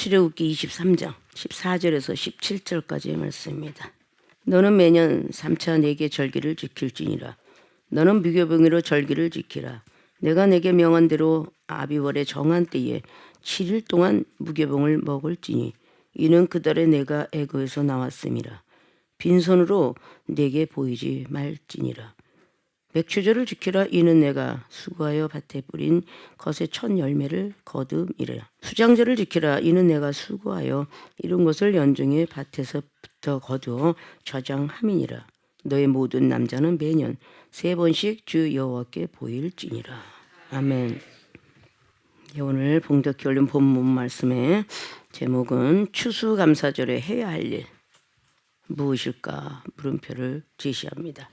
출애굽기 23장 14절에서 17절까지의 말씀입니다. 너는 매년 3차 내게 절기를 지킬지니라. 너는 무교병으로 절기를 지키라. 내가 내게 명한 대로 아비월에 정한 때에 7일 동안 무교병을 먹을지니 이는 그달에 내가 애굽에서 나왔음이라. 빈손으로 내게 보이지 말지니라. 맥추절을 지키라. 이는 내가 수고하여 밭에 뿌린 것의 첫 열매를 거둠이라. 수장절을 지키라. 이는 내가 수고하여 이룬 것을 연중에 밭에서부터 거두어 저장함이니라. 너의 모든 남자는 매년 3번씩 주 여호와께 보일지니라. 아멘. 오늘 봉독해 올린 본문 말씀의 제목은 추수감사절에 해야 할 일 무엇일까 물음표를 제시합니다.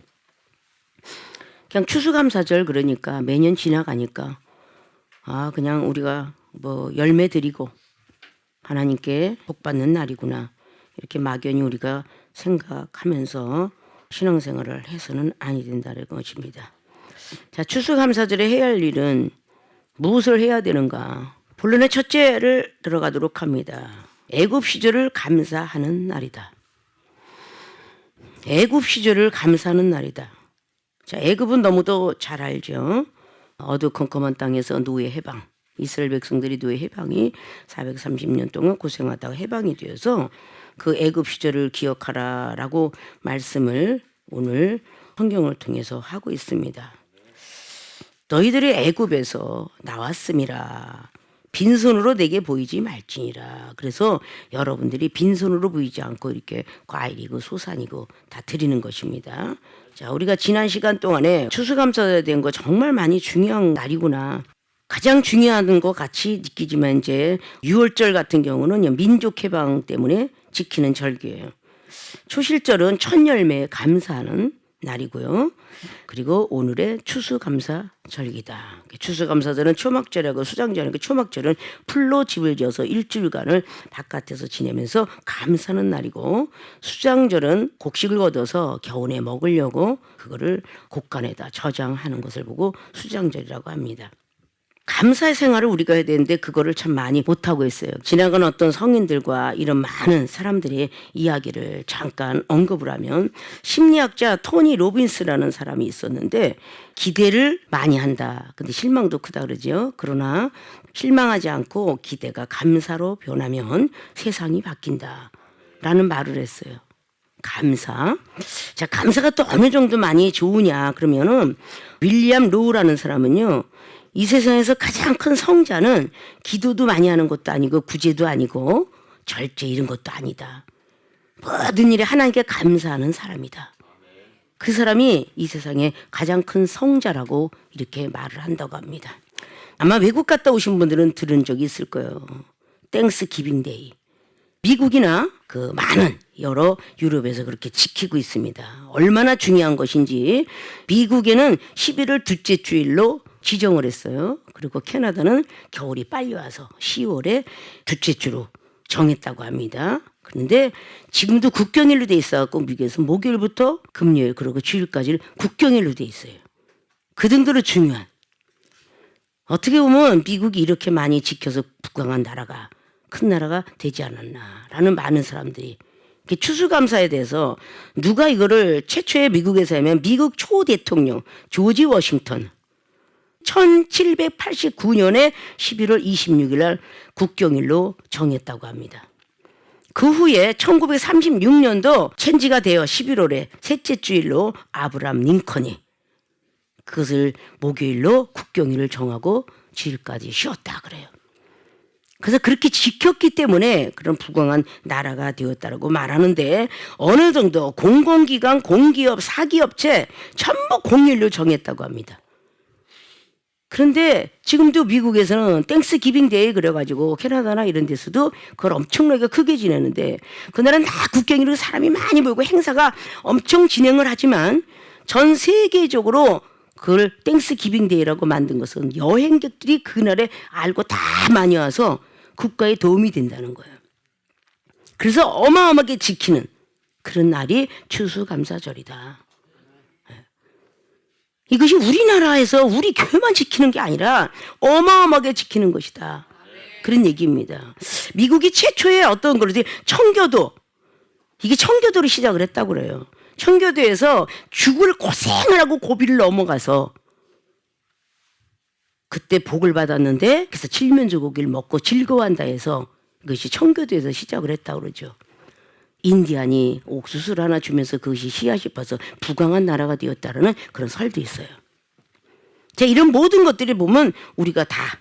그냥 추수감사절 그러니까 매년 지나가니까 그냥 우리가 열매 드리고 하나님께 복 받는 날이구나 이렇게 막연히 우리가 생각하면서 신앙생활을 해서는 아니 된다는 것입니다. 자, 추수감사절에 해야 할 일은 무엇을 해야 되는가? 본론의 첫째를 들어가도록 합니다. 애굽 시절을 감사하는 날이다. 애굽 시절을 감사하는 날이다. 자, 애굽은 너무도 잘 알죠. 어두컴컴한 땅에서 노예 해방. 이스라엘 백성들이 노예 해방이 430년 동안 고생하다가 해방이 되어서 그 애굽 시절을 기억하라라고 말씀을 오늘 성경을 통해서 하고 있습니다. 너희들이 애굽에서 나왔음이라. 빈손으로 내게 보이지 말지니라. 그래서 여러분들이 빈손으로 보이지 않고 이렇게 과일이고 소산이고 다 드리는 것입니다. 자, 우리가 지난 시간 동안에 추수감사에 대한 거 정말 많이 중요한 날이구나. 가장 중요한 것 같이 느끼지만 이제 6월절 같은 경우는 민족 해방 때문에 지키는 절기예요. 초실절은 첫 열매에 감사하는 날이고요. 그리고 오늘의 추수감사절기다. 추수감사절은 초막절하고 수장절이고 초막절은 풀로 집을 지어서 일주일간을 바깥에서 지내면서 감사하는 날이고 수장절은 곡식을 걷어서 겨우내 먹으려고 그거를 곡간에다 저장하는 것을 보고 수장절이라고 합니다. 감사의 생활을 우리가 해야 되는데 그거를 참 많이 못하고 있어요. 지나간 어떤 성인들과 이런 많은 사람들의 이야기를 잠깐 언급을 하면 심리학자 토니 로빈스라는 사람이 있었는데 기대를 많이 한다. 근데 실망도 크다 그러죠. 그러나 실망하지 않고 기대가 감사로 변하면 세상이 바뀐다. 라는 말을 했어요. 감사. 자, 감사가 또 어느 정도 많이 좋으냐 그러면은 윌리엄 로우라는 사람은요. 이 세상에서 가장 큰 성자는 기도도 많이 하는 것도 아니고 구제도 아니고 절제 이런 것도 아니다. 모든 일에 하나님께 감사하는 사람이다. 그 사람이 이 세상에 가장 큰 성자라고 이렇게 말을 한다고 합니다. 아마 외국 갔다 오신 분들은 들은 적이 있을 거예요. 땡스 기빙 데이. 미국이나 그 많은 여러 유럽에서 그렇게 지키고 있습니다. 얼마나 중요한 것인지 미국에는 11월 둘째 주일로 지정을 했어요. 그리고 캐나다는 겨울이 빨리 와서 10월에 둘째 주로 정했다고 합니다. 그런데 지금도 국경일로 돼 있어갖고 미국에서 목요일부터 금요일 그리고 주일까지를 국경일로 돼 있어요. 그 정도로 중요한. 어떻게 보면 미국이 이렇게 많이 지켜서 부강한 나라가 큰 나라가 되지 않았나라는 많은 사람들이 추수감사에 대해서 누가 이거를 최초의 미국에서 하면 미국 초대통령 조지 워싱턴 1789년에 11월 26일 날 국경일로 정했다고 합니다. 그 후에 1936년도 체인지가 되어 11월에 셋째 주일로 아브라함 링컨이 그것을 목요일로 국경일을 정하고 주일까지 쉬었다 그래요. 그래서 그렇게 지켰기 때문에 그런 부강한 나라가 되었다고 말하는데 어느 정도 공공기관, 공기업, 사기업체 전부 공휴일로 정했다고 합니다. 그런데 지금도 미국에서는 땡스 기빙 데이 그래가지고 캐나다나 이런 데서도 그걸 엄청나게 크게 지내는데 그날은 다 국경일로 사람이 많이 모이고 행사가 엄청 진행을 하지만 전 세계적으로 그걸 땡스 기빙 데이라고 만든 것은 여행객들이 그날에 알고 다 많이 와서 국가에 도움이 된다는 거예요. 그래서 어마어마하게 지키는 그런 날이 추수감사절이다. 이것이 우리나라에서 우리 교회만 지키는 게 아니라 어마어마하게 지키는 것이다. 그런 얘기입니다. 미국이 최초의 어떤 거지 청교도, 이게 청교도로 시작을 했다고 그래요. 청교도에서 죽을 고생을 하고 고비를 넘어가서 그때 복을 받았는데, 그래서 칠면조 고기를 먹고 즐거워한다 해서 그것이 청교도에서 시작을 했다고 그러죠. 인디안이 옥수수를 하나 주면서 그것이 씨앗이 퍼서 부강한 나라가 되었다라는 그런 설도 있어요. 자, 이런 모든 것들을 보면 우리가 다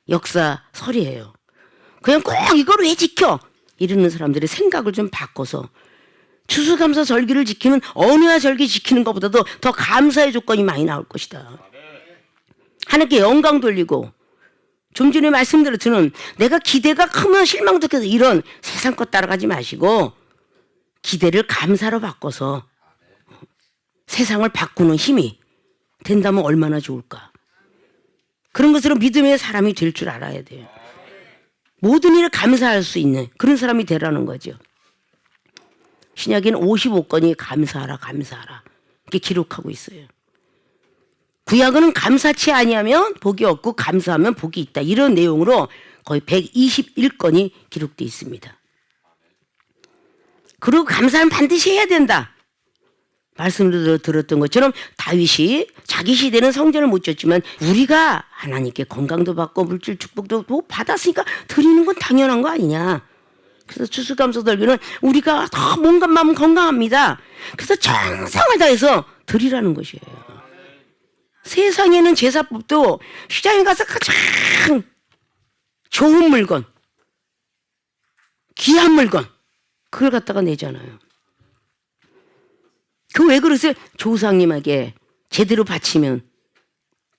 역사설이에요. 그냥 꼭 이걸 왜 지켜? 이러는 사람들의 생각을 좀 바꿔서 추수감사 절기를 지키면 어느 절기 지키는 것보다도 더 감사의 조건이 많이 나올 것이다. 하나님께 영광 돌리고, 좀 전에 말씀드렸지만 내가 기대가 크면 실망도 계속 이런 세상 것 따라가지 마시고 기대를 감사로 바꿔서 세상을 바꾸는 힘이 된다면 얼마나 좋을까. 그런 것으로 믿음의 사람이 될 줄 알아야 돼요. 모든 일을 감사할 수 있는 그런 사람이 되라는 거죠. 신약에는 55건이 감사하라 감사하라 이렇게 기록하고 있어요. 구약은 감사치 아니하면 복이 없고 감사하면 복이 있다, 이런 내용으로 거의 121건이 기록되어 있습니다. 그리고 감사는 반드시 해야 된다. 말씀을 들었던 것처럼 다윗이 자기 시대는 성전을 못 졌지만 우리가 하나님께 건강도 받고 물질 축복도 받았으니까 드리는 건 당연한 거 아니냐. 그래서 추수감사절기는 우리가 다 몸과 마음 건강합니다. 그래서 정성을 다해서 드리라는 것이에요. 세상에는 제사법도 시장에 가서 가장 좋은 물건, 귀한 물건, 그걸 갖다가 내잖아요. 그 왜 그러세요? 조상님에게 제대로 바치면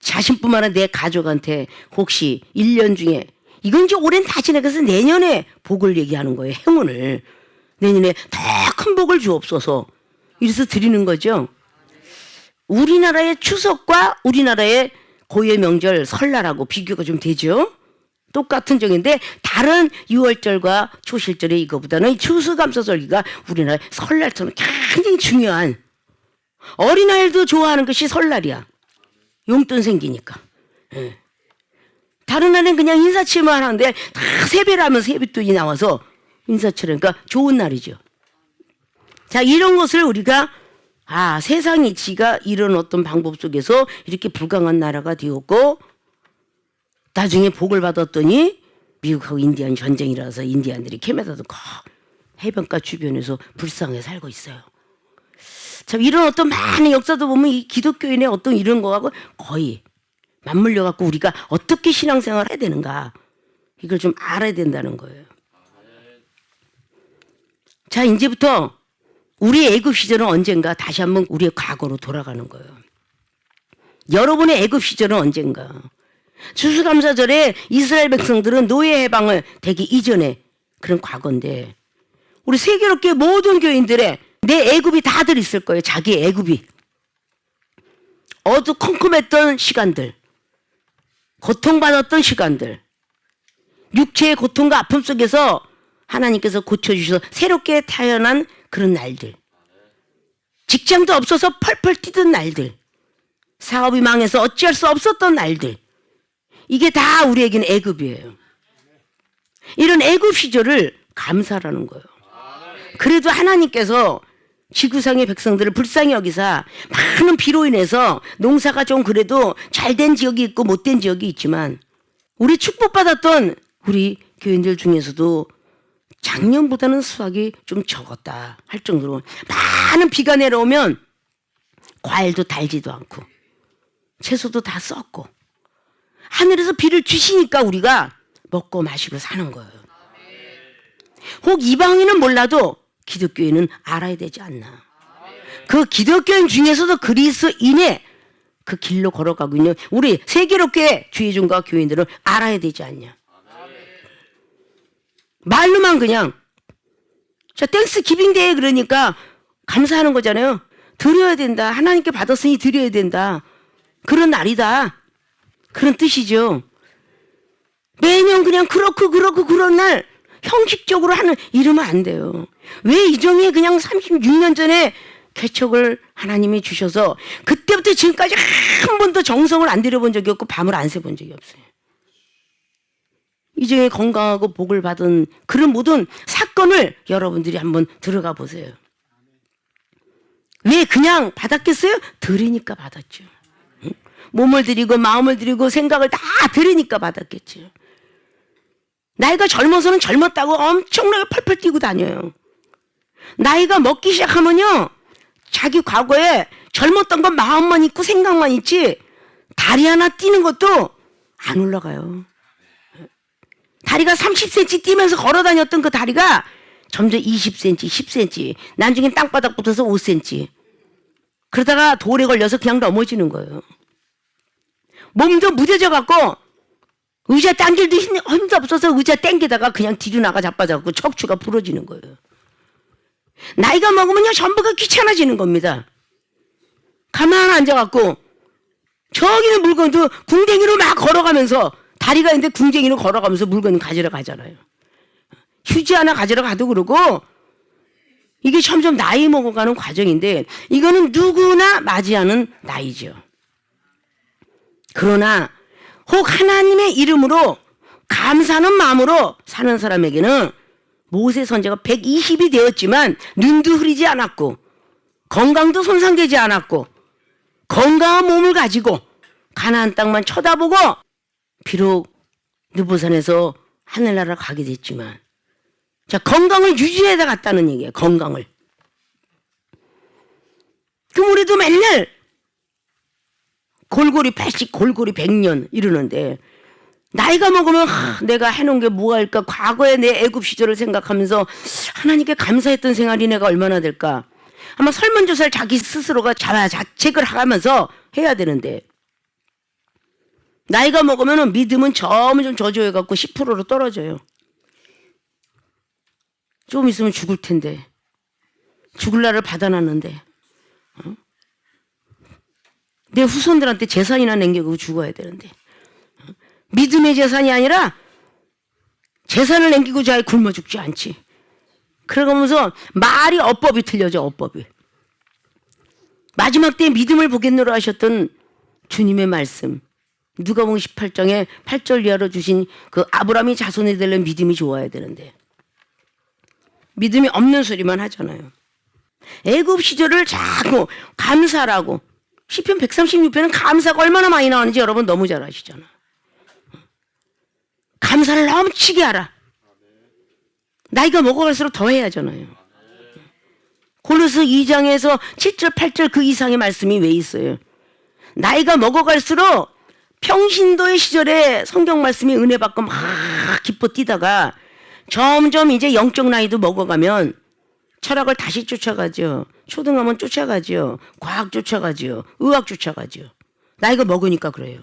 자신뿐만 아니라 내 가족한테 혹시 1년 중에, 이건 이제 올해는 다 지나가서 내년에 복을 얘기하는 거예요. 행운을. 내년에 더 큰 복을 주옵소서. 이래서 드리는 거죠. 우리나라의 추석과 우리나라의 고유의 명절 설날하고 비교가 좀 되죠. 똑같은 정인데 다른 6월절과 초실절의 이거보다는 추수감사절기가 우리나라의 설날처럼 굉장히 중요한, 어린아이들도 좋아하는 것이 설날이야. 용돈 생기니까. 예. 다른 날엔 그냥 인사치레만 하는데 다 세배를 하면 세뱃돈이 나와서 인사치레, 그러니까 좋은 날이죠. 자, 이런 것을 우리가 세상 이치가 이런 어떤 방법 속에서 이렇게 불강한 나라가 되었고, 나중에 복을 받았더니 미국하고 인디안 전쟁이라서 인디안들이 캐나다도 해변가 주변에서 불쌍하게 살고 있어요. 참, 이런 어떤 많은 역사도 보면 이 기독교인의 어떤 이런 거하고 거의 맞물려 갖고 우리가 어떻게 신앙생활을 해야 되는가, 이걸 좀 알아야 된다는 거예요. 자, 이제부터 우리 애굽 시절은 언젠가 다시 한번 우리의 과거로 돌아가는 거예요. 여러분의 애굽 시절은 언젠가. 추수감사절에 이스라엘 백성들은 노예 해방을 되기 이전에 그런 과거인데, 우리 세계롭게 모든 교인들의 내 애굽이 다들 있을 거예요. 자기 애굽이. 어두컴컴했던 시간들, 고통받았던 시간들, 육체의 고통과 아픔 속에서 하나님께서 고쳐주셔서 새롭게 태어난 그런 날들, 직장도 없어서 펄펄 뛰던 날들, 사업이 망해서 어찌할 수 없었던 날들, 이게 다 우리에게는 애굽이에요. 이런 애굽 시절을 감사라는 거예요. 그래도 하나님께서 지구상의 백성들을 불쌍히 여기사 많은 비로 인해서 농사가 좀 그래도 잘된 지역이 있고 못된 지역이 있지만, 우리 축복받았던 우리 교인들 중에서도 작년보다는 수확이 좀 적었다 할 정도로 많은 비가 내려오면 과일도 달지도 않고 채소도 다 썩고, 하늘에서 비를 주시니까 우리가 먹고 마시고 사는 거예요. 혹 이방인은 몰라도 기독교인은 알아야 되지 않나. 그 기독교인 중에서도 그리스도인의 그 길로 걸어가고 있는 우리 세계롭게 주의종과 교인들은 알아야 되지 않냐. 말로만 그냥, 자, 땡스 기빙 데이 그러니까 감사하는 거잖아요. 드려야 된다. 하나님께 받았으니 드려야 된다. 그런 날이다. 그런 뜻이죠. 매년 그냥 그렇고 그런 날 형식적으로 하는, 이러면 안 돼요. 왜 이종이 그냥 36년 전에 개척을 하나님이 주셔서 그때부터 지금까지 한 번도 정성을 안 들여본 적이 없고 밤을 안 새본 적이 없어요. 이정에 건강하고 복을 받은 그런 모든 사건을 여러분들이 한번 들어가 보세요. 왜 그냥 받았겠어요? 들으니까 받았죠. 몸을 들이고 마음을 들이고 생각을 다 들으니까 받았겠죠. 나이가 젊어서는 젊었다고 엄청나게 펄펄 뛰고 다녀요. 나이가 먹기 시작하면요, 자기 과거에 젊었던 건 마음만 있고 생각만 있지 다리 하나 뛰는 것도 안 올라가요. 다리가 30cm 뛰면서 걸어 다녔던 그 다리가 점점 20cm, 10cm, 나중엔 땅바닥 붙어서 5cm. 그러다가 돌에 걸려서 그냥 넘어지는 거예요. 몸도 무뎌져 갖고 의자 당길도 힘도 없어서 의자 당기다가 그냥 뒤로 나가 자빠져갖고 척추가 부러지는 거예요. 나이가 먹으면요, 전부가 귀찮아지는 겁니다. 가만 앉아갖고 저기는 물건도 궁뎅이로 막 걸어가면서, 다리가 있는데 궁뎅이로 걸어가면서 물건 가지러 가잖아요. 휴지 하나 가지러 가도 그러고, 이게 점점 나이 먹어가는 과정인데 이거는 누구나 맞이하는 나이죠. 그러나 혹 하나님의 이름으로 감사하는 마음으로 사는 사람에게는 모세 선지자가 120이 되었지만 눈도 흐리지 않았고 건강도 손상되지 않았고 건강한 몸을 가지고 가나안 땅만 쳐다보고 비록 느보산에서 하늘나라 가게 됐지만, 자, 건강을 유지해다 갔다는 얘기예요. 건강을. 그럼 우리도 맨날 골고리 80, 골고리 100년 이러는데 나이가 먹으면 내가 해놓은 게 뭐가 일까? 과거의 내 애굽 시절을 생각하면서 하나님께 감사했던 생활이 내가 얼마나 될까? 아마 설문조사를 자기 스스로가 자책을 하면서 해야 되는데, 나이가 먹으면 믿음은 점점 저조해갖고 10%로 떨어져요. 좀 있으면 죽을 텐데, 죽을 날을 받아놨는데, 내 후손들한테 재산이나 남기고 죽어야 되는데, 믿음의 재산이 아니라 재산을 남기고 잘 굶어 죽지 않지. 그러면서 말이 어법이 틀려져. 어법이. 마지막 때 믿음을 보겠노라 하셨던 주님의 말씀, 누가복음 18장에 8절 이하로 주신 그 아브라함이 자손이 되려면 믿음이 좋아야 되는데 믿음이 없는 소리만 하잖아요. 애굽 시절을 자꾸 감사라고, 시편 136편은 감사가 얼마나 많이 나오는지 여러분 너무 잘 아시잖아. 감사를 넘치게 하라. 나이가 먹어갈수록 더 해야 하잖아요. 골로새 2장에서 7절 8절 그 이상의 말씀이 왜 있어요? 나이가 먹어갈수록 평신도의 시절에 성경 말씀이 은혜 받고 막 기뻐 뛰다가 점점 이제 영적 나이도 먹어가면 철학을 다시 쫓아가죠. 초등하면 쫓아가죠. 과학 쫓아가죠. 의학 쫓아가죠. 나이가 먹으니까 그래요.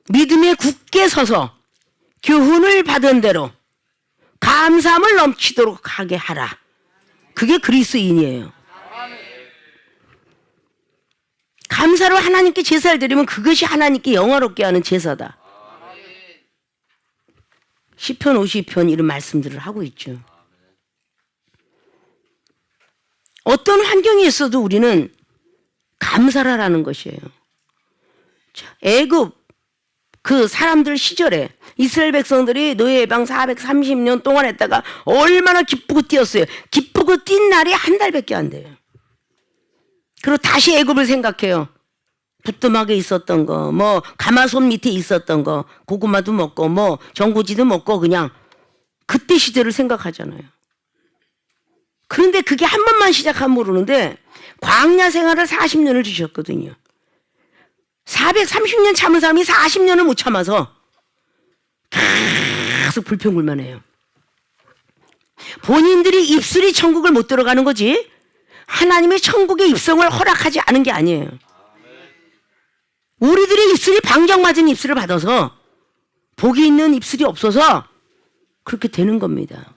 믿음에 굳게 서서 교훈을 받은 대로 감사함을 넘치도록 하게 하라. 그게 그리스도인이에요. 감사로 하나님께 제사를 드리면 그것이 하나님께 영화롭게 하는 제사다. 시편 50편 이런 말씀들을 하고 있죠. 어떤 환경에 있어도 우리는 감사라는 것이에요. 애굽 그 사람들 시절에 이스라엘 백성들이 노예 해방 430년 동안 했다가 얼마나 기쁘고 뛰었어요. 기쁘고 뛴 날이 한 달밖에 안 돼요. 그리고 다시 애굽을 생각해요. 부뚜막에 있었던 거, 뭐 가마솥 밑에 있었던 거, 고구마도 먹고 뭐 전구지도 먹고 그냥 그때 시대를 생각하잖아요. 그런데 그게 한 번만 시작하면 모르는데 광야 생활을 40년을 주셨거든요. 430년 참은 사람이 40년을 못 참아서 계속 불평불만해요. 본인들이 입술이 천국을 못 들어가는 거지 하나님의 천국의 입성을 허락하지 않은 게 아니에요. 우리들의 입술이 방정맞은 입술을 받아서 복이 있는 입술이 없어서 그렇게 되는 겁니다.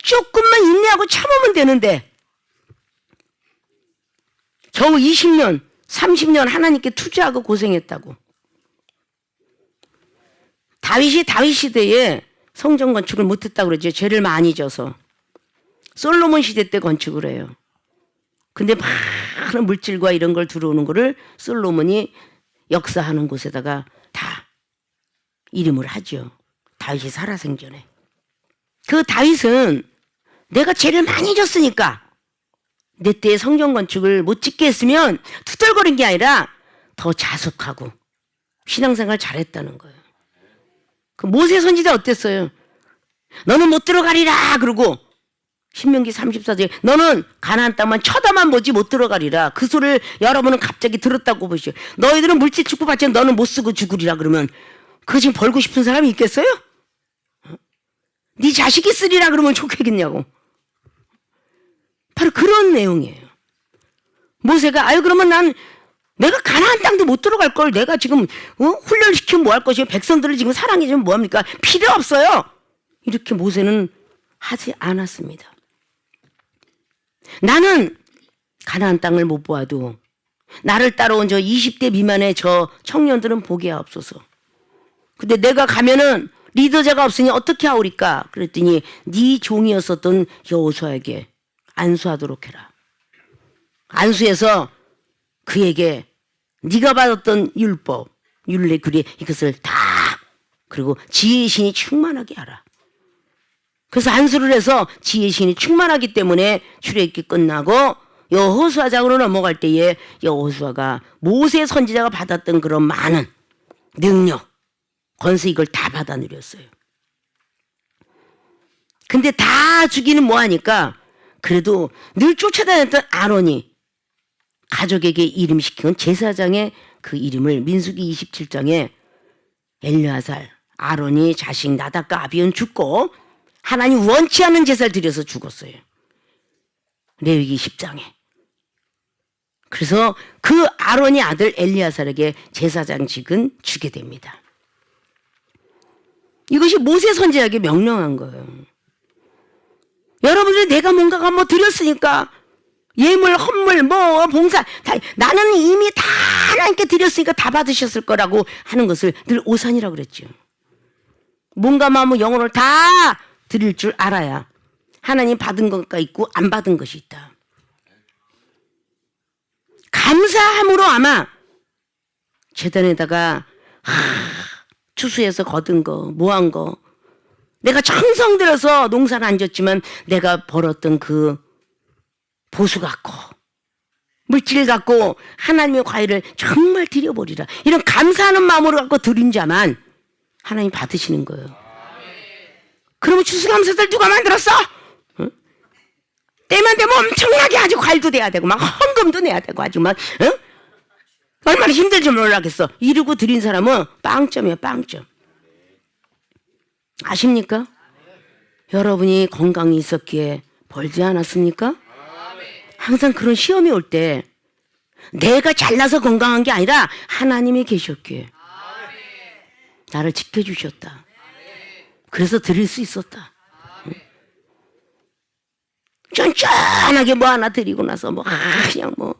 조금만 인내하고 참으면 되는데 겨우 20년 30년 하나님께 투자하고 고생했다고. 다윗이 다윗 시대에 성전 건축을 못했다고 그러죠. 죄를 많이 져서. 솔로몬 시대 때 건축을 해요. 근데 많은 물질과 이런 걸 들어오는 거를 솔로몬이 역사하는 곳에다가 다 이름을 하죠. 다윗이 살아생전에. 그 다윗은 내가 죄를 많이 졌으니까 내 때의 성전 건축을 못 짓게 했으면 투덜거린 게 아니라 더 자숙하고 신앙생활 잘했다는 거예요. 그 모세 선지자 어땠어요? 너는 못 들어가리라 그러고 신명기 34절에 너는 가나안 땅만 쳐다만 보지 못 들어가리라. 그 소리를 여러분은 갑자기 들었다고 보시오. 너희들은 물질 축복받지만 너는 못 쓰고 죽으리라 그러면 그거 지금 벌고 싶은 사람이 있겠어요? 네 자식이 쓰리라 그러면 좋겠냐고. 바로 그런 내용이에요. 모세가 아유 그러면 난 내가 가나안 땅도 못 들어갈 걸 내가 지금 훈련시키면 뭐 할 것이요? 백성들을 지금 사랑해주면 뭐합니까? 필요 없어요. 이렇게 모세는 하지 않았습니다. 나는 가나안 땅을 못 보아도 나를 따라온 저 20대 미만의 저 청년들은 보게 하옵소서. 근데 내가 가면은 리더자가 없으니 어떻게 하오리까? 그랬더니 네 종이었었던 여호수아에게 안수하도록 해라. 안수해서 그에게 네가 받았던 율법, 율례, 규례 이것을 다 그리고 지혜의 신이 충만하게 하라. 그래서 안수를 해서 지혜의 신이 충만하기 때문에 출애굽기 끝나고 여호수아 장으로 넘어갈 때에 여호수아가 모세 선지자가 받았던 그런 많은 능력, 권세 이걸 다 받아 누렸어요. 근데 다 주기는 뭐하니까 그래도 늘 쫓아다녔던 아론이 가족에게 이름 시킨 제사장의 그 이름을 민수기 27장에 엘르아살, 아론이 자식 나답과 아비온 죽고 하나님 원치 않는 제사를 드려서 죽었어요. 레위기 10장에. 그래서 그 아론의 아들 엘리아살에게 제사장직은 주게 됩니다. 이것이 모세 선지자에게 명령한 거예요. 여러분들이 내가 뭔가가 뭐 드렸으니까 예물, 헌물, 뭐 봉사 다 나는 이미 다 하나님께 드렸으니까 다 받으셨을 거라고 하는 것을 늘 오산이라고 그랬죠. 뭔가 마음 영혼을 다 드릴 줄 알아야 하나님 받은 것가 있고 안 받은 것이 있다. 감사함으로 아마 재단에다가 추수해서 거둔 거, 모한 거 내가 정성 들여서 농사를 안 졌지만 내가 벌었던 그 보수 갖고 물질 갖고 하나님의 과일을 정말 드려버리라. 이런 감사하는 마음으로 갖고 드린 자만 하나님 받으시는 거예요. 그러면 추수감사절 누가 만들었어? 응? 때만 되면 엄청나게 아주 과일도 돼야 되고 막 헌금도 내야 되고 아주 막 응? 얼마나 힘들지 몰라겠어. 이러고 드린 사람은 빵점이야, 빵점. 아십니까? 여러분이 건강이 있었기에 벌지 않았습니까? 항상 그런 시험이 올 때 내가 잘나서 건강한 게 아니라 하나님이 계셨기에 나를 지켜주셨다. 그래서 드릴 수 있었다. 쫀쫀하게 뭐 하나 드리고 나서 뭐 그냥 뭐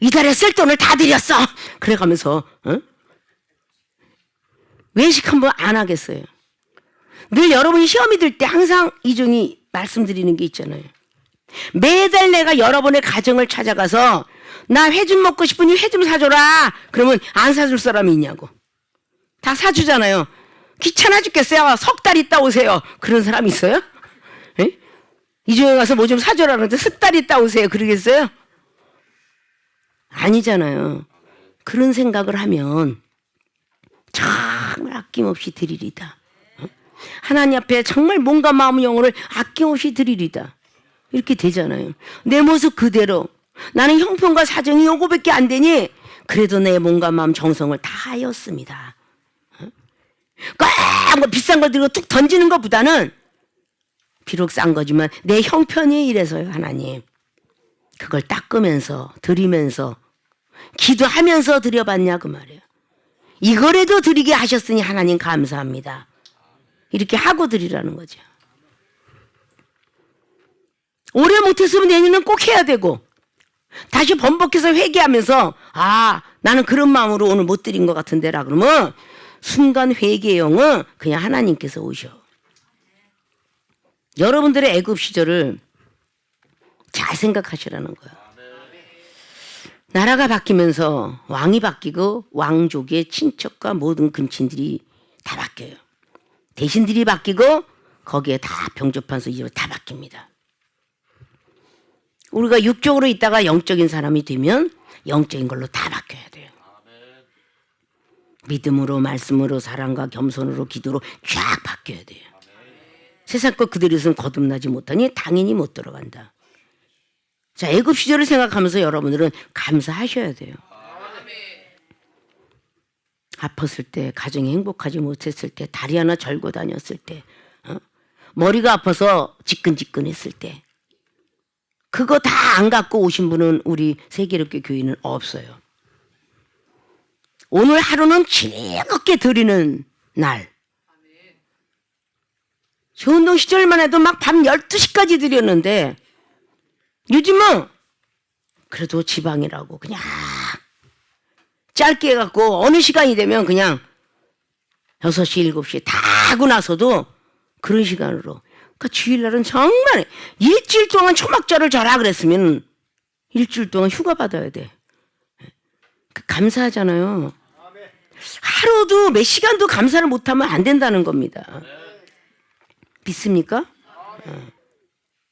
이달에 쓸 돈을 다 드렸어. 그래가면서 외식 한번 안 하겠어요. 늘 여러분이 시험이 들 때 항상 이종이 말씀드리는 게 있잖아요. 매달 내가 여러분의 가정을 찾아가서 나 회 좀 먹고 싶으니 회 좀 사줘라. 그러면 안 사줄 사람이 있냐고. 다 사주잖아요. 귀찮아 죽겠어요. 석 달 있다 오세요. 그런 사람 있어요? 에? 이종에 가서 뭐 좀 사줘라 그러는데 석 달 있다 오세요. 그러겠어요? 아니잖아요. 그런 생각을 하면 정말 아낌없이 드리리다. 하나님 앞에 정말 몸과 마음 영혼을 아낌없이 드리리다. 이렇게 되잖아요. 내 모습 그대로 나는 형편과 사정이 요거밖에 안 되니 그래도 내 몸과 마음 정성을 다 하였습니다. 꼭 뭐 비싼 걸 들고 툭 던지는 것보다는 비록 싼 거지만 내 형편이 이래서요. 하나님 그걸 닦으면서 드리면서 기도하면서 드려봤냐 그 말이에요. 이거라도 드리게 하셨으니 하나님 감사합니다. 이렇게 하고 드리라는 거죠. 올해 못했으면 내년은 꼭 해야 되고 다시 번복해서 회개하면서 아 나는 그런 마음으로 오늘 못 드린 것 같은데라 그러면 순간 회개의 영은 그냥 하나님께서 오셔. 여러분들의 애굽 시절을 잘 생각하시라는 거예요. 나라가 바뀌면서 왕이 바뀌고 왕족의 친척과 모든 근친들이 다 바뀌어요. 대신들이 바뀌고 거기에 다 병조판 서기로 다 바뀝니다. 우리가 육적으로 있다가 영적인 사람이 되면 영적인 걸로 다 바뀌어야 돼요. 믿음으로, 말씀으로, 사랑과 겸손으로, 기도로 쫙 바뀌어야 돼요. 세상 것 그들에서는 거듭나지 못하니 당연히 못 들어간다. 자, 애굽 시절을 생각하면서 여러분들은 감사하셔야 돼요. 아팠을 때, 가정이 행복하지 못했을 때, 다리 하나 절고 다녔을 때, 머리가 아파서 지끈지끈했을 때, 그거 다 안 갖고 오신 분은 우리 세계롭게 교회는 없어요. 오늘 하루는 즐겁게 드리는 날. 전동 시절만 해도 막 밤 12시까지 드렸는데 요즘은 그래도 지방이라고 그냥 짧게 해갖고 어느 시간이 되면 그냥 6시, 7시 다 하고 나서도 그런 시간으로. 그러니까 주일날은 정말 일주일 동안 초막절을 절하 그랬으면 일주일 동안 휴가 받아야 돼. 감사하잖아요. 하루도 몇 시간도 감사를 못하면 안 된다는 겁니다. 믿습니까?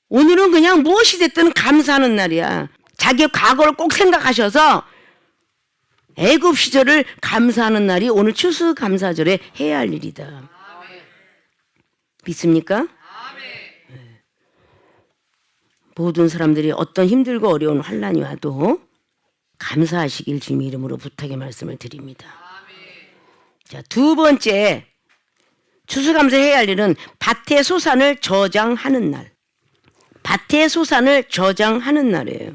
오늘은 그냥 무엇이 됐든 감사하는 날이야. 자기의 과거를 꼭 생각하셔서 애굽 시절을 감사하는 날이 오늘 추수감사절에 해야 할 일이다. 믿습니까? 모든 사람들이 어떤 힘들고 어려운 환난이 와도 감사하시길 주님의 이름으로 부탁의 말씀을 드립니다. 자, 두 번째 추수감사해야 할 일은 밭의 소산을 저장하는 날. 밭의 소산을 저장하는 날이에요.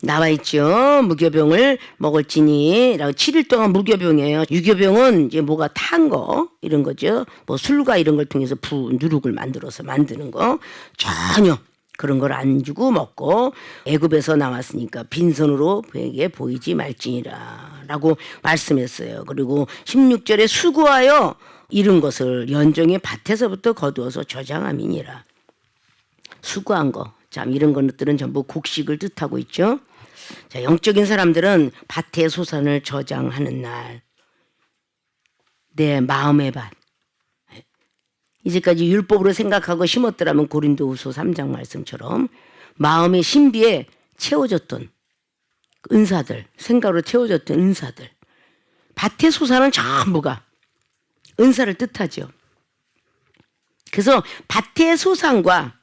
나와 있죠. 무교병을 먹을지니 라고 7일 동안 무교병이에요. 유교병은 이제 뭐가 탄 거 이런 거죠. 뭐 술과 이런 걸 통해서 누룩을 만들어서 만드는 거 전혀 그런 걸 안 주고 먹고 애굽에서 나왔으니까 빈손으로 그에게 보이지 말지니라 라고 말씀했어요. 그리고 16절에 수고하여 이룬 것을 연종의 밭에서부터 거두어서 저장함이니라. 수고한 거. 참 이런 것들은 전부 곡식을 뜻하고 있죠. 자, 영적인 사람들은 밭의 소산을 저장하는 날. 내 마음의 밭. 이제까지 율법으로 생각하고 심었더라면 고린도후서 3장 말씀처럼 마음의 신비에 채워졌던 은사들, 생각으로 채워졌던 은사들. 밭의 소산은 전부가 은사를 뜻하죠. 그래서 밭의 소산과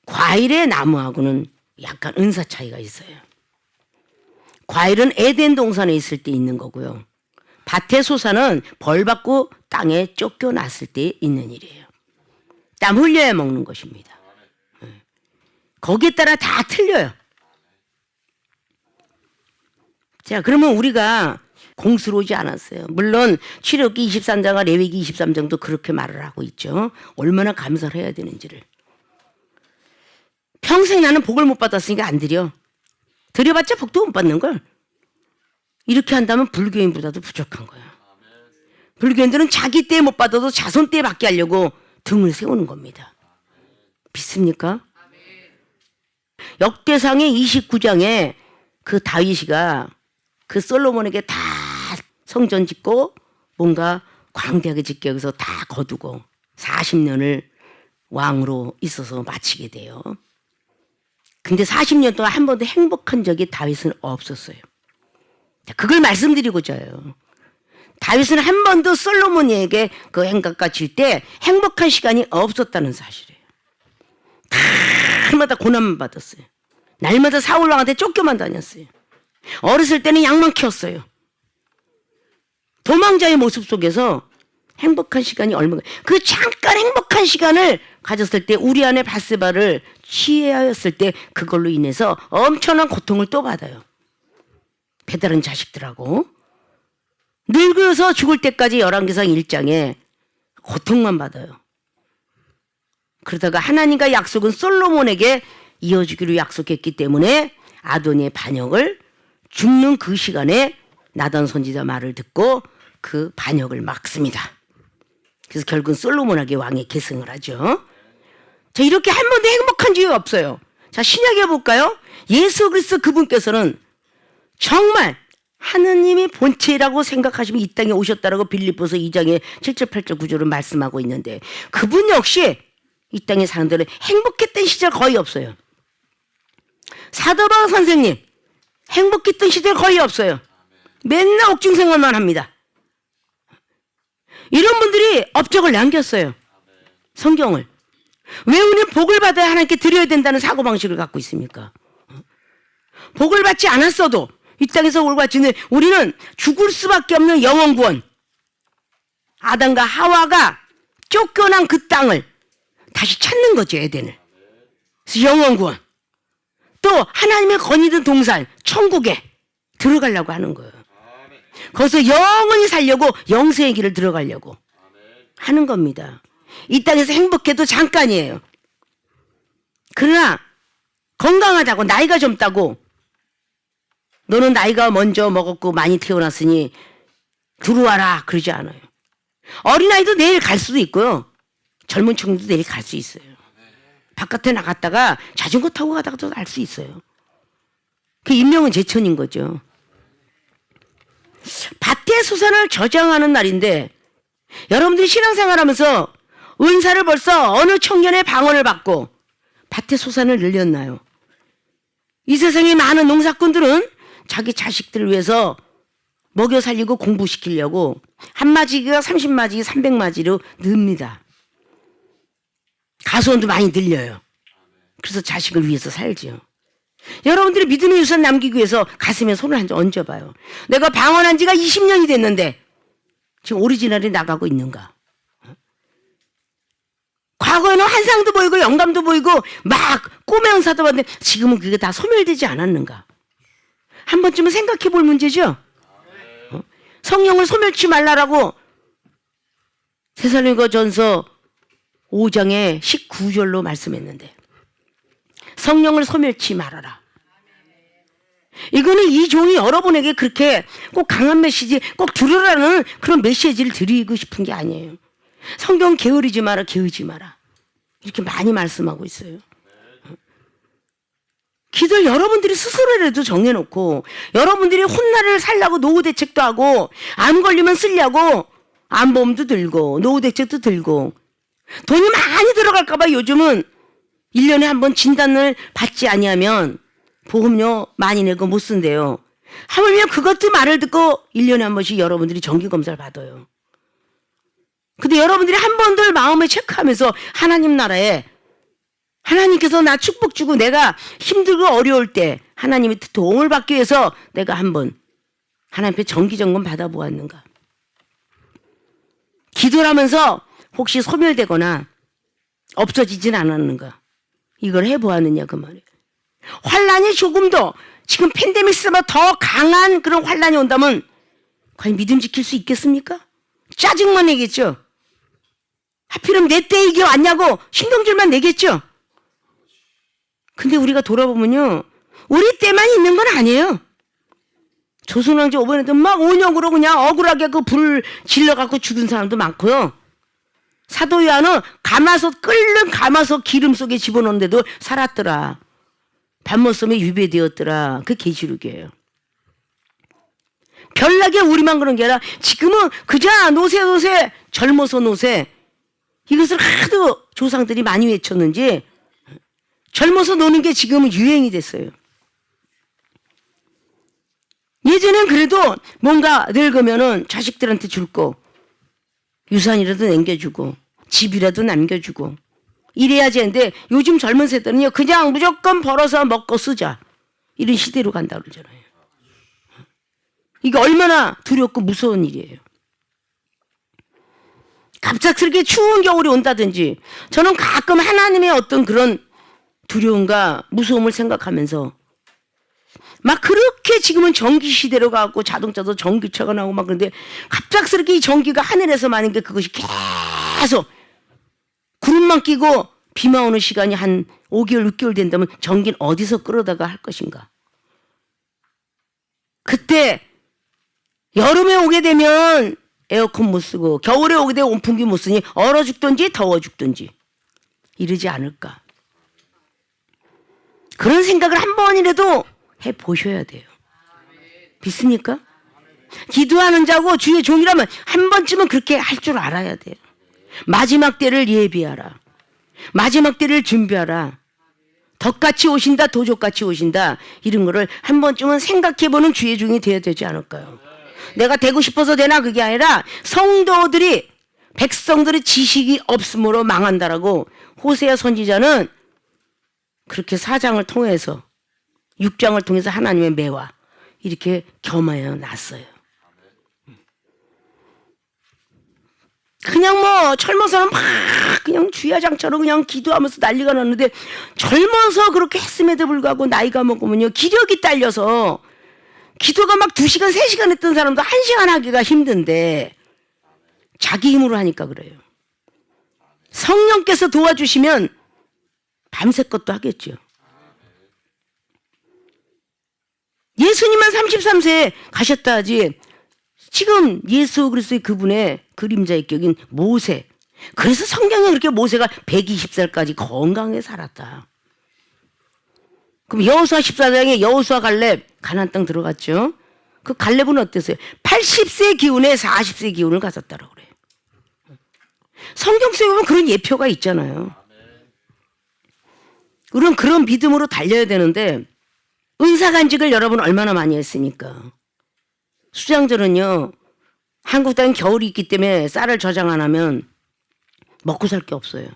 과일의 나무하고는 약간 은사 차이가 있어요. 과일은 에덴 동산에 있을 때 있는 거고요. 밭의 소산은 벌 받고 땅에 쫓겨났을 때 있는 일이에요. 땀 흘려야 먹는 것입니다. 거기에 따라 다 틀려요. 자, 그러면 우리가 공스러우지 않았어요. 물론 출애굽기 23장과 레위기 23장도 그렇게 말을 하고 있죠. 얼마나 감사를 해야 되는지를. 평생 나는 복을 못 받았으니까 안 드려. 드려봤자 복도 못 받는 걸. 이렇게 한다면 불교인보다도 부족한 거야. 불교인들은 자기 때 못 받아도 자손 때 받게 하려고 등을 세우는 겁니다. 믿습니까? 역대상의 29장에 그 다윗이가 그 솔로몬에게 다 성전 짓고 뭔가 광대하게 짓게 해서 다 거두고 40년을 왕으로 있어서 마치게 돼요. 근데 40년 동안 한 번도 행복한 적이 다윗은 없었어요. 그걸 말씀드리고자 해요. 다윗은 한 번도 솔로몬에게 그 행각과 질 때 행복한 시간이 없었다는 사실이에요. 날마다 고난만 받았어요. 날마다 사울 왕한테 쫓겨만 다녔어요. 어렸을 때는 양만 키웠어요. 도망자의 모습 속에서 행복한 시간이 얼마나, 그 잠깐 행복한 시간을 가졌을 때 우리 안에 바세바를 취하였을 때 그걸로 인해서 엄청난 고통을 또 받아요. 배다른 자식들하고 늙어서 죽을 때까지 열왕기상 1장에 고통만 받아요. 그러다가 하나님과 약속은 솔로몬에게 이어주기로 약속했기 때문에 아도니의 반역을 죽는 그 시간에 나단 선지자 말을 듣고 그 반역을 막습니다. 그래서 결국은 솔로몬에게 왕의 계승을 하죠. 자, 이렇게 한 번도 행복한 적이 없어요. 자, 신약에 볼까요? 예수 그리스도 그분께서는 정말 하느님이 본체라고 생각하시면 이 땅에 오셨다라고 빌립보서 2장의 7절 8절 9절을 말씀하고 있는데 그분 역시 이 땅에 사는 데는 행복했던 시절 거의 없어요. 사도 바울 선생님 행복했던 시절 거의 없어요. 맨날 옥중 생활만 합니다. 이런 분들이 업적을 남겼어요. 성경을. 왜 우리는 복을 받아야 하나님께 드려야 된다는 사고방식을 갖고 있습니까? 복을 받지 않았어도 이 땅에서 올고 왔지는 우리는 죽을 수밖에 없는 영원구원. 아담과 하와가 쫓겨난 그 땅을 다시 찾는 거죠, 에덴을. 그래서 영원구원. 또 하나님의 건의된 동산, 천국에 들어가려고 하는 거예요. 거기서 영원히 살려고 영생의 길을 들어가려고 하는 겁니다. 이 땅에서 행복해도 잠깐이에요. 그러나 건강하다고 나이가 젊다고 너는 나이가 먼저 먹었고 많이 태어났으니 들어와라 그러지 않아요. 어린아이도 내일 갈 수도 있고요. 젊은 친구도 내일 갈 수 있어요. 바깥에 나갔다가 자전거 타고 가다가도 알 수 있어요. 그 인명은 제천인 거죠. 밭의 수산을 저장하는 날인데 여러분들이 신앙생활하면서 은사를 벌써 어느 청년의 방언을 받고 밭의 수산을 늘렸나요? 이 세상에 많은 농사꾼들은 자기 자식들을 위해서 먹여 살리고 공부시키려고 한 마지기가 30마지기 300마지로 늡니다. 가수원도 많이 늘려요. 그래서 자식을 위해서 살지요. 여러분들이 믿음의 유산 남기기 위해서 가슴에 손을 한 번 얹어봐요. 내가 방언한 지가 20년이 됐는데 지금 오리지널이 나가고 있는가? 과거에는 환상도 보이고 영감도 보이고 막 꿈의 은사도 받는데 지금은 그게 다 소멸되지 않았는가? 한 번쯤은 생각해 볼 문제죠? 성령을 소멸치 말라라고 데살로니가전서 5장의 19절로 말씀했는데 성령을 소멸치 말아라. 이거는 이 종이 여러분에게 그렇게 꼭 강한 메시지 꼭 들으라는 그런 메시지를 드리고 싶은 게 아니에요. 성경 게으르지 마라, 게으르지 마라. 이렇게 많이 말씀하고 있어요. 기도를 여러분들이 스스로라도 정해놓고 여러분들이 훗날을 살려고 노후 대책도 하고 암 걸리면 쓰려고 암보험도 들고 노후 대책도 들고 돈이 많이 들어갈까 봐 요즘은 1년에 한 번 진단을 받지 아니하면 보험료 많이 내고 못 쓴대요. 하물며 그것도 말을 듣고 1년에 한 번씩 여러분들이 정기검사를 받아요. 근데 여러분들이 한 번들 마음을 체크하면서 하나님 나라에 하나님께서 나 축복 주고 내가 힘들고 어려울 때 하나님의 도움을 받기 위해서 내가 한번 하나님 앞에 정기점검 받아보았는가? 기도를 하면서 혹시 소멸되거나 없어지진 않았는가? 이걸 해보았느냐 그 말이에요. 환란이 조금 더 지금 팬데믹 시대보다 더 강한 그런 환란이 온다면 과연 믿음 지킬 수 있겠습니까? 짜증만 내겠죠. 하필이면 내 때 이게 왔냐고 신경질만 내겠죠. 근데 우리가 돌아보면요 우리 때만 있는 건 아니에요. 조선왕조 5번에도 막 온역으로 그냥 억울하게 그 불을 질러갖고 죽은 사람도 많고요. 사도 요한은 끓는 가마솥 기름 속에 집어넣는데도 살았더라. 밤모섬에 유배되었더라. 그 계시록이에요. 별나게 우리만 그런 게 아니라 지금은 그저 노세 젊어서 노세 이것을 하도 조상들이 많이 외쳤는지 젊어서 노는 게 지금은 유행이 됐어요. 예전엔 그래도 뭔가 늙으면은 자식들한테 줄 거 유산이라도 남겨주고 집이라도 남겨주고 이래야지 했는데 요즘 젊은 세대는요 그냥 무조건 벌어서 먹고 쓰자 이런 시대로 간다 그러잖아요. 이게 얼마나 두렵고 무서운 일이에요. 갑작스럽게 추운 겨울이 온다든지 저는 가끔 하나님의 어떤 그런 두려움과 무서움을 생각하면서 막 그렇게 지금은 전기 시대로 가고 자동차도 전기차가 나오고 막 그런데 갑작스럽게 이 전기가 하늘에서 마는 게 그것이 계속 구름만 끼고 비만 오는 시간이 한 5개월 6개월 된다면 전기는 어디서 끌어다가 할 것인가? 그때 여름에 오게 되면 에어컨 못 쓰고 겨울에 오게 되면 온풍기 못 쓰니 얼어 죽든지 더워 죽든지 이러지 않을까? 그런 생각을 한 번이라도 해보셔야 돼요. 믿습니까? 기도하는 자고 주의 종이라면 한 번쯤은 그렇게 할 줄 알아야 돼요. 마지막 때를 예비하라. 마지막 때를 준비하라. 덕같이 오신다, 도적같이 오신다. 이런 거를 한 번쯤은 생각해보는 주의 종이 되어야 되지 않을까요? 내가 되고 싶어서 되나 그게 아니라 성도들이 백성들의 지식이 없으므로 망한다라고 호세아 선지자는 그렇게 4장을 통해서 6장을 통해서 하나님의 매와 이렇게 겸하여 놨어요. 그냥 뭐 젊어서는 막 그냥 주야장처럼 그냥 기도하면서 난리가 났는데 젊어서 그렇게 했음에도 불구하고 나이가 먹으면요 기력이 딸려서 기도가 막 2시간 3시간 했던 사람도 1시간 하기가 힘든데 자기 힘으로 하니까 그래요. 성령께서 도와주시면 밤새 것도 하겠죠. 예수님만 33세에 가셨다 하지 지금 예수 그리스도의 그분의 그림자의 격인 모세. 그래서 성경에 그렇게 모세가 120살까지 건강하게 살았다. 그럼 여호수아 14장에 여호수아 갈렙 가나안 땅 들어갔죠. 그 갈렙은 어땠어요? 80세 기운에 40세 기운을 가졌다라고 그래요. 성경 속에 보면 그런 예표가 있잖아요. 우리는 그런 믿음으로 달려야 되는데 은사간직을 여러분 얼마나 많이 했습니까? 수장절은요 한국 땅엔 겨울이 있기 때문에 쌀을 저장 안 하면 먹고 살 게 없어요.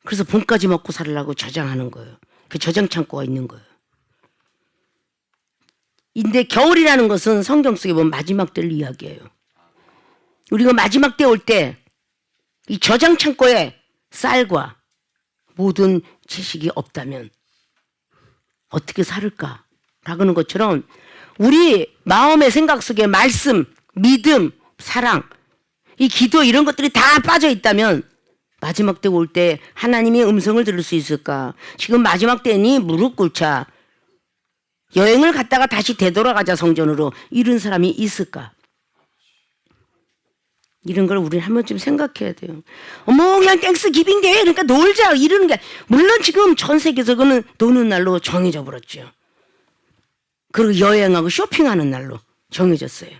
그래서 봄까지 먹고 살으려고 저장하는 거예요. 그 저장 창고가 있는 거예요. 근데 겨울이라는 것은 성경 속에 보면 마지막 때를 이야기해요. 우리가 마지막 때 올 때 이 저장 창고에 쌀과 모든 지식이 없다면 어떻게 살을까? 라는 것처럼 우리 마음의 생각 속에 말씀, 믿음, 사랑, 이 기도 이런 것들이 다 빠져 있다면 마지막 때 올 때 하나님의 음성을 들을 수 있을까? 지금 마지막 때니 무릎 꿇자. 여행을 갔다가 다시 되돌아가자 성전으로 이런 사람이 있을까? 이런 걸 우리는 한 번쯤 생각해야 돼요. 어머 그냥 땡스 기빙데 그러니까 놀자 이러는 게 물론 지금 전 세계에서 그는 노는 날로 정해져 버렸죠. 그리고 여행하고 쇼핑하는 날로 정해졌어요.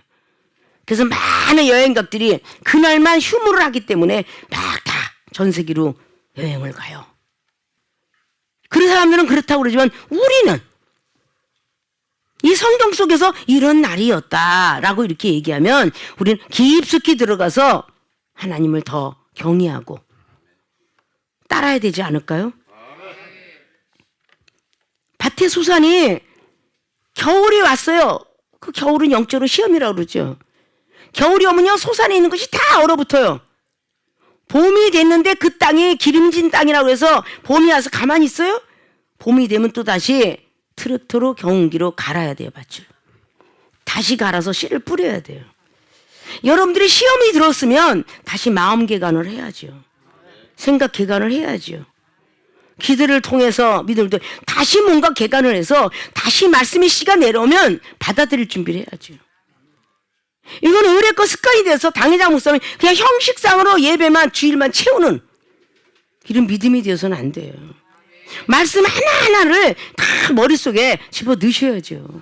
그래서 많은 여행객들이 그날만 휴무를 하기 때문에 막 다 전 세계로 여행을 가요. 그런 사람들은 그렇다고 그러지만 우리는 이 성경 속에서 이런 날이었다라고 이렇게 얘기하면 우리는 깊숙이 들어가서 하나님을 더 경외하고 따라야 되지 않을까요? 밭의 소산이 겨울이 왔어요. 그 겨울은 영적으로 시험이라고 그러죠. 겨울이 오면요 소산에 있는 것이 다 얼어붙어요. 봄이 됐는데 그 땅이 기름진 땅이라고 해서 봄이 와서 가만히 있어요? 봄이 되면 또 다시 트랙터로 경운기로 갈아야 돼요, 밭을. 다시 갈아서 씨를 뿌려야 돼요. 여러분들이 시험이 들었으면 다시 마음 개간을 해야죠. 생각 개간을 해야죠. 기도를 통해서 믿음을 다시 뭔가 개간을 해서 다시 말씀의 씨가 내려오면 받아들일 준비를 해야죠. 이건 의례껏 습관이 돼서 당회장 목사님이 그냥 형식상으로 예배만 주일만 채우는 이런 믿음이 되어서는 안 돼요. 말씀 하나하나를 다 머릿속에 집어 넣으셔야죠.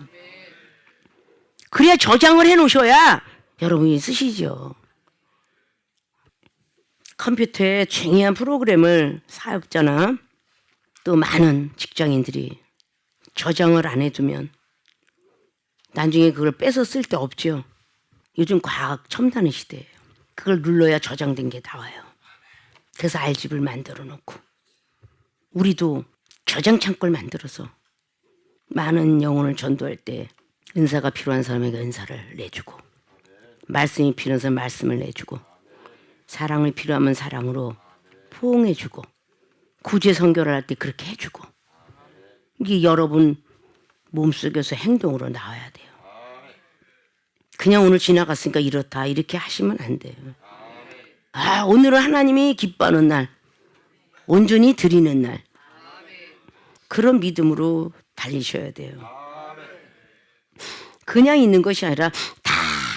그래야 저장을 해 놓으셔야 여러분이 쓰시죠. 컴퓨터에 중요한 프로그램을 사업자나 또 많은 직장인들이 저장을 안 해두면 나중에 그걸 빼서 쓸 데 없죠. 요즘 과학 첨단의 시대예요. 그걸 눌러야 저장된 게 나와요. 그래서 알집을 만들어 놓고 우리도 저장 창고를 만들어서 많은 영혼을 전도할 때 은사가 필요한 사람에게 은사를 내주고 말씀이 필요한 사람 말씀을 내주고 사랑을 필요하면 사랑으로 포옹해주고 구제 선교를 할 때 그렇게 해주고 이게 여러분 몸속에서 행동으로 나와야 돼요. 그냥 오늘 지나갔으니까 이렇다 이렇게 하시면 안 돼요. 아 오늘은 하나님이 기뻐하는 날 온전히 드리는 날 그런 믿음으로 달리셔야 돼요. 그냥 있는 것이 아니라 다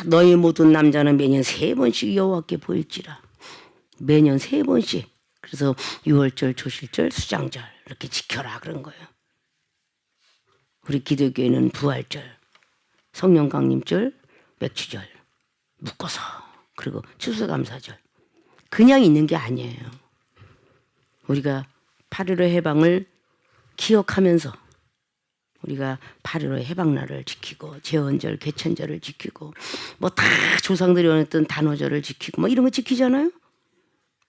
너희 모든 남자는 매년 3번씩 여호와께 보일지라. 매년 3번씩. 그래서 유월절, 조실절, 수장절 이렇게 지켜라 그런 거예요. 우리 기독교에는 부활절, 성령 강림절, 맥주절 묶어서, 그리고 추수감사절 그냥 있는 게 아니에요. 우리가 8.15 해방을 기억하면서 우리가 8.15 해방날을 지키고 제헌절, 개천절을 지키고 뭐 다 조상들이 원했던 단오절을 지키고 뭐 이런 거 지키잖아요.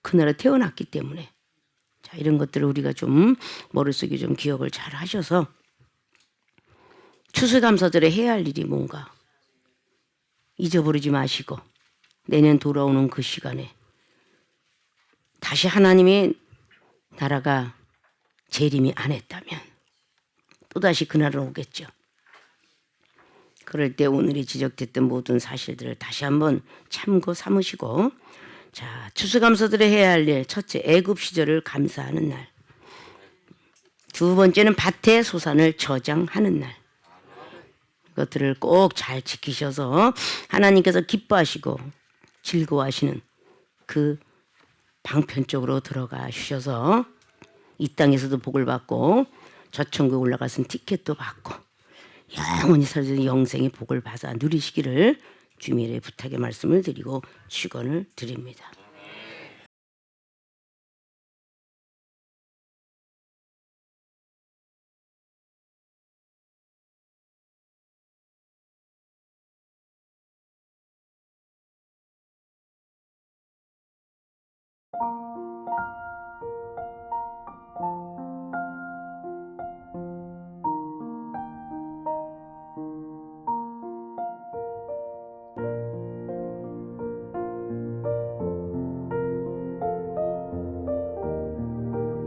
그날에 태어났기 때문에. 자, 이런 것들을 우리가 좀 머릿속에 좀 기억을 잘 하셔서 추수감사절에 해야 할 일이 뭔가 잊어버리지 마시고 내년 돌아오는 그 시간에 다시 하나님의 나라가 재림이 안 했다면 또다시 그날은 오겠죠. 그럴 때 오늘이 지적됐던 모든 사실들을 다시 한번 참고 삼으시고, 자, 추수감사절에 해야 할 일, 첫째 애굽 시절을 감사하는 날, 두 번째는 밭의 소산을 저장하는 날. 그것들을 꼭 잘 지키셔서 하나님께서 기뻐하시고 즐거워하시는 그 방편 쪽으로 들어가 주셔서 이 땅에서도 복을 받고 저천국에 올라가서 티켓도 받고 영원히 살아서 영생의 복을 받아 누리시기를 주님의 부탁의 말씀을 드리고 축원을 드립니다.